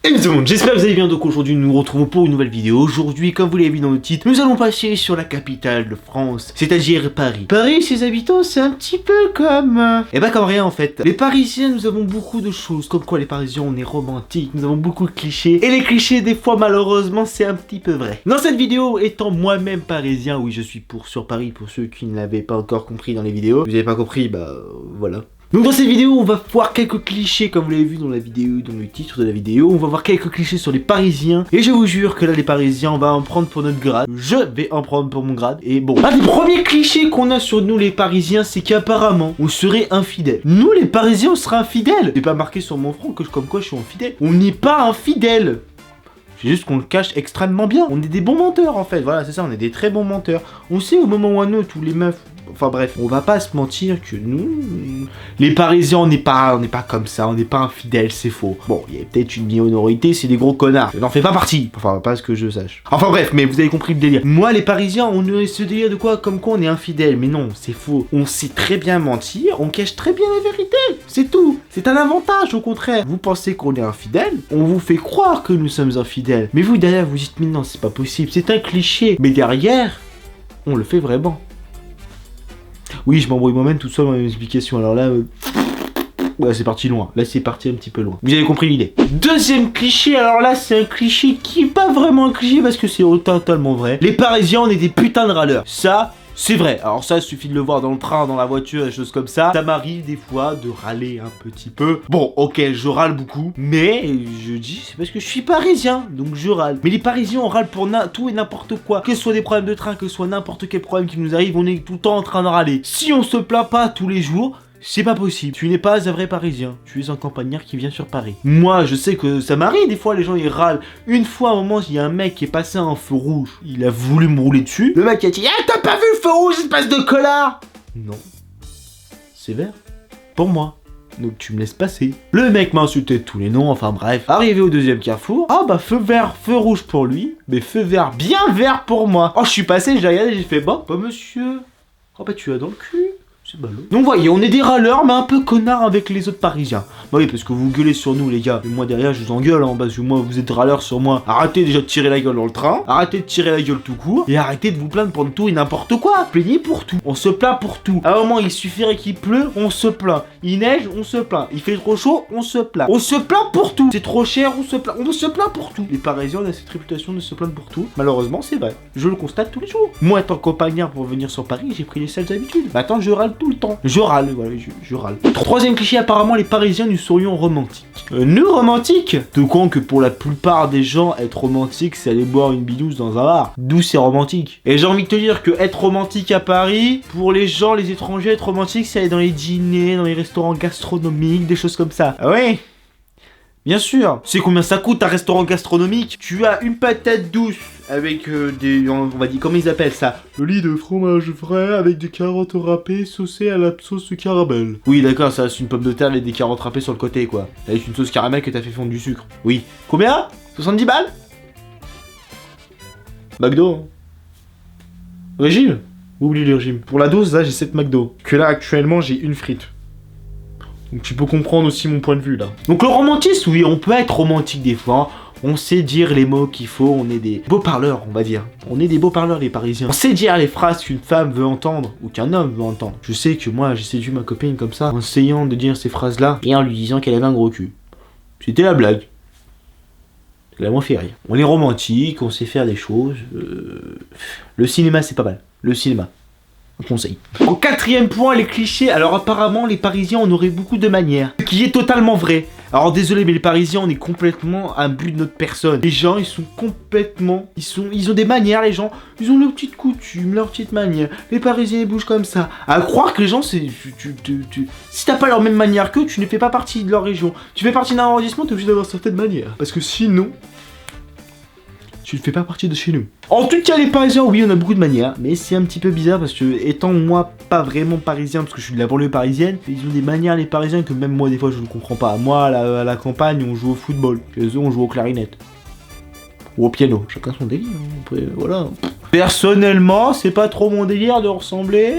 Hey tout le monde, j'espère que vous allez bien. Donc aujourd'hui nous nous retrouvons pour une nouvelle vidéo. Aujourd'hui, comme vous l'avez vu dans le titre, nous allons passer sur la capitale de France, c'est-à-dire Paris. Paris, ses habitants, c'est un petit peu comme... comme rien en fait. Les Parisiens, nous avons beaucoup de choses, comme quoi les Parisiens, on est romantiques, nous avons beaucoup de clichés. Et les clichés, des fois, malheureusement, c'est un petit peu vrai. Dans cette vidéo, étant moi-même parisien, oui, je suis sur Paris, pour ceux qui ne l'avaient pas encore compris dans les vidéos. Vous n'avez pas compris, voilà. Donc dans cette vidéo, on va voir quelques clichés, comme vous l'avez vu dans la vidéo, dans le titre de la vidéo. On va voir quelques clichés sur les Parisiens. Et je vous jure que là, les Parisiens, on va en prendre pour notre grade. Je vais en prendre pour mon grade. Et bon, un des premiers clichés qu'on a sur nous, les Parisiens, c'est qu'apparemment, on serait infidèles. Nous, les Parisiens, on serait infidèles. C'est pas marqué sur mon front que comme quoi je suis infidèle. On n'est pas infidèles. C'est juste qu'on le cache extrêmement bien. On est des bons menteurs, en fait. Voilà, c'est ça, on est des très bons menteurs. On sait au moment où un autre, ou les meufs... Enfin bref, on va pas se mentir que nous, les Parisiens, on n'est pas comme ça, on n'est pas infidèles, c'est faux. Bon, il y a peut-être une minorité, c'est des gros connards. Je n'en fais pas partie, enfin pas ce que je sache. Enfin bref, mais vous avez compris le délire. Moi, les Parisiens, on a ce délire de quoi, comme quoi on est infidèles, mais non, c'est faux. On sait très bien mentir, on cache très bien la vérité, c'est tout. C'est un avantage, au contraire. Vous pensez qu'on est infidèle, on vous fait croire que nous sommes infidèles. Mais vous, derrière, vous dites, mais non, c'est pas possible, c'est un cliché. Mais derrière, on le fait vraiment. Oui, je m'embrouille moi-même tout seul dans mes explications. Alors là, ouais, c'est parti loin. Là, c'est parti un petit peu loin. Vous avez compris l'idée. Deuxième cliché. Alors là, c'est un cliché qui est pas vraiment un cliché parce que c'est totalement vrai. Les Parisiens, on est des putains de râleurs. Ça, c'est vrai. Alors ça, il suffit de le voir dans le train, dans la voiture, des choses comme ça. Ça m'arrive des fois de râler un petit peu. Bon, ok, je râle beaucoup. Mais je dis, c'est parce que je suis parisien, donc je râle. Mais les Parisiens, on râle pour tout et n'importe quoi. Que ce soit des problèmes de train, que ce soit n'importe quel problème qui nous arrive, on est tout le temps en train de râler. Si on se plaint pas tous les jours... c'est pas possible. Tu n'es pas un vrai Parisien. Tu es un campagnard qui vient sur Paris. Moi, je sais que ça m'arrive. Des fois, les gens, ils râlent. Une fois, à un moment, il y a un mec qui est passé à un feu rouge. Il a voulu me rouler dessus. Le mec a dit, ah, t'as pas vu le feu rouge, espèce de connard! Non. C'est vert. Pour moi. Donc tu me laisses passer. Le mec m'a insulté de tous les noms, enfin bref. Arrivé au deuxième carrefour, ah bah feu vert, feu rouge pour lui, mais feu vert, bien vert pour moi. Oh, je suis passé, j'ai regardé, j'ai fait, bon, bah monsieur. Oh bah tu as dans le cul. Donc voyez, on est des râleurs, mais un peu connards avec les autres Parisiens. Bah oui, parce que vous gueulez sur nous, les gars. Et moi, derrière, je vous engueule, hein, parce que moi, vous êtes râleurs sur moi. Arrêtez déjà de tirer la gueule dans le train. Arrêtez de tirer la gueule tout court. Et arrêtez de vous plaindre pour tout et n'importe quoi. Plaignez pour tout. On se plaint pour tout. À un moment, il suffirait qu'il pleut, on se plaint. Il neige, on se plaint. Il fait trop chaud, on se plaint. On se plaint pour tout. C'est trop cher, on se plaint. On se plaint pour tout. Les Parisiens, on a cette réputation de se plaindre pour tout. Malheureusement, c'est vrai. Je le constate tous les jours. Moi, étant campagnard pour venir sur Paris, j'ai pris les sales habitudes. Maintenant, je râle tout le temps. Je râle, voilà, je râle. Troisième cliché, apparemment les Parisiens nous serions romantiques. Nous romantiques? Tout con que pour la plupart des gens, être romantique, c'est aller boire une bidouze dans un bar. D'où c'est romantique. Et j'ai envie de te dire que être romantique à Paris, pour les gens, les étrangers, être romantique, c'est aller dans les dîners, dans les restaurants gastronomiques, des choses comme ça. Ah ouais? Bien sûr. Tu sais combien ça coûte un restaurant gastronomique? Tu as une patate douce avec on va dire, comment ils appellent ça? Le lit de fromage frais avec des carottes râpées saucées à la sauce caramel. Oui, d'accord, ça c'est une pomme de terre avec des carottes râpées sur le côté, quoi. Avec une sauce caramel que t'as fait fondre du sucre. Oui. Combien? 70 balles? McDo. Hein. Régime? Oublie le régime. Pour la dose, là, j'ai 7 McDo. Que là, actuellement, j'ai une frite. Donc tu peux comprendre aussi mon point de vue là. Donc le romantisme, oui, on peut être romantique des fois. On sait dire les mots qu'il faut, on est des beaux parleurs, on va dire. On est des beaux parleurs les Parisiens. On sait dire les phrases qu'une femme veut entendre ou qu'un homme veut entendre. Je sais que moi, j'ai séduit ma copine comme ça, en essayant de dire ces phrases-là et en lui disant qu'elle avait un gros cul. C'était la blague. Elle m'a fait rire. On est romantique, on sait faire des choses. Le cinéma, c'est pas mal. Le cinéma. Un conseil. En quatrième point, les clichés. Alors apparemment, les Parisiens, on aurait beaucoup de manières. Ce qui est totalement vrai. Alors désolé, mais les Parisiens, on est complètement un but de notre personne. Les gens, ils sont complètement... Ils ont des manières, les gens. Ils ont leurs petites coutumes, leurs petites manières. Les Parisiens, ils bougent comme ça. À croire que les gens, c'est... Si t'as pas leur même manière qu'eux, tu ne fais pas partie de leur région. Tu fais partie d'un arrondissement, t'es obligé d'avoir certaines manières. Parce que sinon... tu ne fais pas partie de chez nous. En tout cas, les Parisiens, oui, on a beaucoup de manières, mais c'est un petit peu bizarre parce que, étant moi pas vraiment parisien, parce que je suis de la banlieue parisienne, ils ont des manières, les Parisiens, que même moi, des fois, je ne comprends pas. Moi, à la campagne, on joue au football. Chez eux, on joue aux clarinettes. Ou au piano. Chacun son délire, hein. Après, voilà. Personnellement, c'est pas trop mon délire de ressembler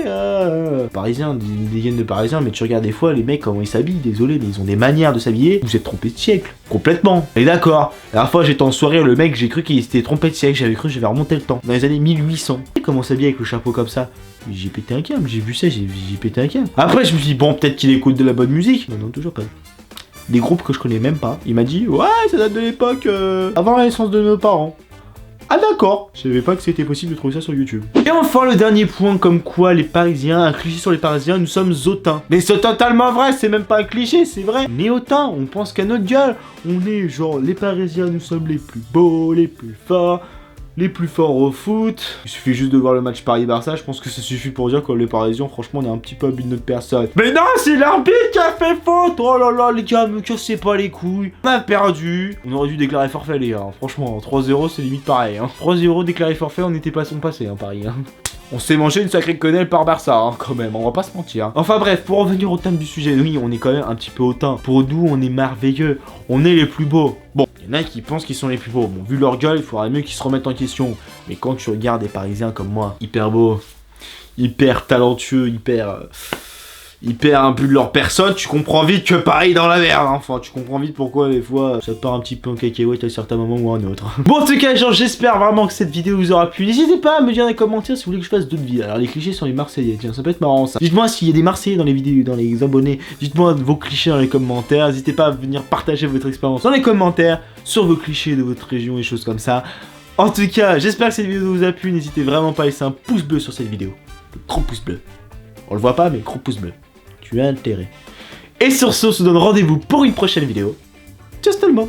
Parisien, des dégaines de Parisiens, mais tu regardes des fois les mecs comment ils s'habillent, désolé, mais ils ont des manières de s'habiller. Vous êtes trompé de siècle, complètement. Et d'accord, la dernière fois j'étais en soirée, le mec, j'ai cru qu'il s'était trompé de siècle, j'avais cru que j'avais remonté le temps. Dans les années 1800. Comment s'habiller avec le chapeau comme ça? J'ai pété un câble, j'ai vu ça, j'ai pété un câble. Après, je me suis dit, bon, peut-être qu'il écoute de la bonne musique. Non, toujours pas. Des groupes que je connais même pas. Il m'a dit, ouais, ça date de l'époque avant la naissance de nos parents. Ah d'accord, je savais pas que c'était possible de trouver ça sur YouTube. Et enfin le dernier point, comme quoi les Parisiens, un cliché sur les Parisiens, nous sommes hautains. Mais c'est totalement vrai, c'est même pas un cliché, c'est vrai. On est hautains, on pense qu'à notre gueule. On est genre, les Parisiens, nous sommes les plus beaux, les plus forts au foot. Il suffit juste de voir le match Paris-Barça, je pense que ça suffit pour dire que les Parisiens, franchement, on est un petit peu abus de notre personne. Mais non, c'est l'arbitre qui a fait faute. Oh là là, les gars, me cassez pas les couilles. On a perdu. On aurait dû déclarer forfait, les gars. Franchement, 3-0, c'est limite pareil. 3-0 déclaré forfait, on était pas son passé, Paris. On s'est mangé une sacrée quenelle par Barça, quand même, on va pas se mentir. Enfin bref, pour revenir au thème du sujet, oui, on est quand même un petit peu hautain. Pour nous, on est merveilleux, on est les plus beaux. Bon, il y en a qui pensent qu'ils sont les plus beaux. Bon, vu leur gueule, il faudrait mieux qu'ils se remettent en question. Mais quand tu regardes des Parisiens comme moi, hyper beaux, hyper talentueux, hyper imbu de leur personne, tu comprends vite que Paris est dans la merde. Enfin, tu comprends vite pourquoi des fois ça part un petit peu en cacahuète à certains moments ou à un autre. Bon, en tout cas, genre, j'espère vraiment que cette vidéo vous aura plu. N'hésitez pas à me dire dans les commentaires si vous voulez que je fasse d'autres vidéos. Alors, les clichés sont les Marseillais, tiens, ça peut être marrant ça. Dites-moi s'il y a des Marseillais dans les vidéos, dans les abonnés. Dites-moi vos clichés dans les commentaires. N'hésitez pas à venir partager votre expérience dans les commentaires sur vos clichés de votre région et choses comme ça. En tout cas, j'espère que cette vidéo vous a plu. N'hésitez vraiment pas à laisser un pouce bleu sur cette vidéo. Le gros pouce bleu. On le voit pas, mais gros pouce bleu. Tu as intérêt. Et sur ce, on se donne rendez-vous pour une prochaine vidéo. Ciao tout le monde.